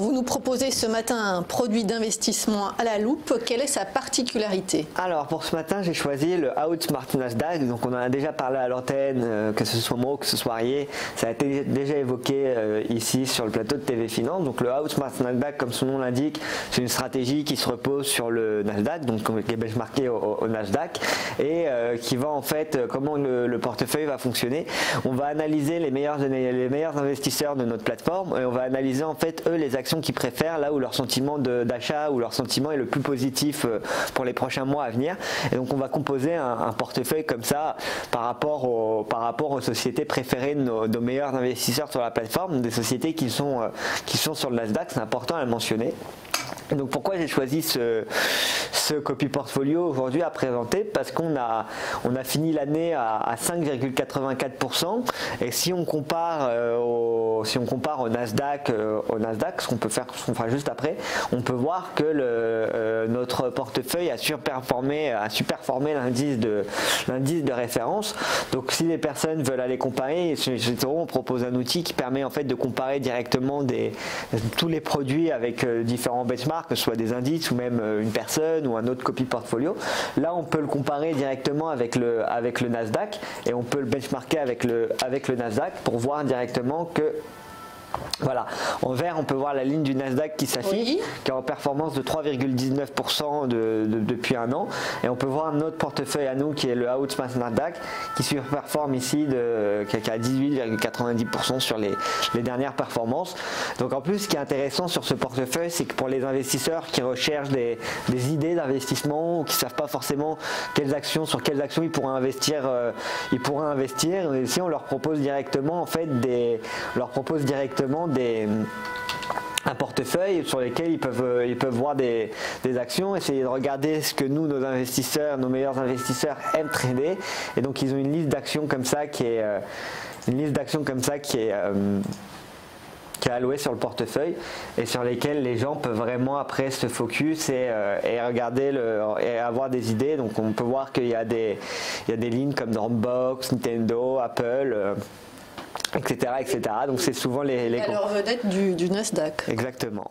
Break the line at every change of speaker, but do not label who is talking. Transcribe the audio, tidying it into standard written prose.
vous nous proposez ce matin un produit d'investissement à la loupe. Quelle est sa particularité?
Alors pour ce matin, j'ai choisi le Outsmart Nasdaq. Donc on en a déjà parlé à l'antenne, que ce soit moi ou que ce soit Arié. Ça a été déjà évoqué ici sur le plateau de TV Finance. Donc le Outsmart Nasdaq, comme son nom l'indique, c'est une stratégie qui se repose sur le Nasdaq, donc qui est benchmarké au Nasdaq, et qui va en fait, comment le portefeuille va fonctionner. On va analyser les meilleurs investisseurs de notre plateforme et on va analyser en fait eux les actions qu'ils préfèrent, là où leur sentiment d'achat ou leur sentiment est le plus positif pour les prochains mois à venir. Et donc on va composer un portefeuille comme ça par rapport aux sociétés préférées de nos meilleurs investisseurs sur la plateforme, des sociétés qui sont sur le Nasdaq. C'est important à le mentionner. Et donc pourquoi j'ai choisi ce copy portfolio aujourd'hui à présenter? Parce qu'on a fini l'année à 5,84%, et si on compare au Nasdaq, ce qu'on fera juste après, on peut voir que notre portefeuille a superperformé l'indice de référence. Donc si les personnes veulent aller comparer, on propose un outil qui permet en fait de comparer directement tous les produits avec différents benchmarks, que ce soit des indices ou même une personne ou un autre copy portfolio. Là on peut le comparer directement avec le Nasdaq, et on peut le benchmarker avec le Nasdaq pour voir directement que voilà, en vert on peut voir la ligne du Nasdaq qui s'affiche, oui, qui est en performance de 3,19% depuis un an, et on peut voir notre portefeuille à nous qui est le Outsmart Nasdaq qui surperforme ici qui a 18,90% sur les dernières performances. Donc en plus, ce qui est intéressant sur ce portefeuille, c'est que pour les investisseurs qui recherchent des idées d'investissement ou qui ne savent pas forcément sur quelles actions ils pourraient investir, ici on leur propose directement en fait un portefeuille sur lequel ils peuvent voir des actions, essayer de regarder ce que nos meilleurs investisseurs aiment trader, et donc ils ont une liste d'actions comme ça qui est allouée sur le portefeuille, et sur lesquelles les gens peuvent vraiment après se focus et regarder et avoir des idées. Donc on peut voir qu'il y a des lignes comme Dropbox, Nintendo, Apple, etc. Donc c'est souvent les
valeurs vedettes du Nasdaq.
Exactement.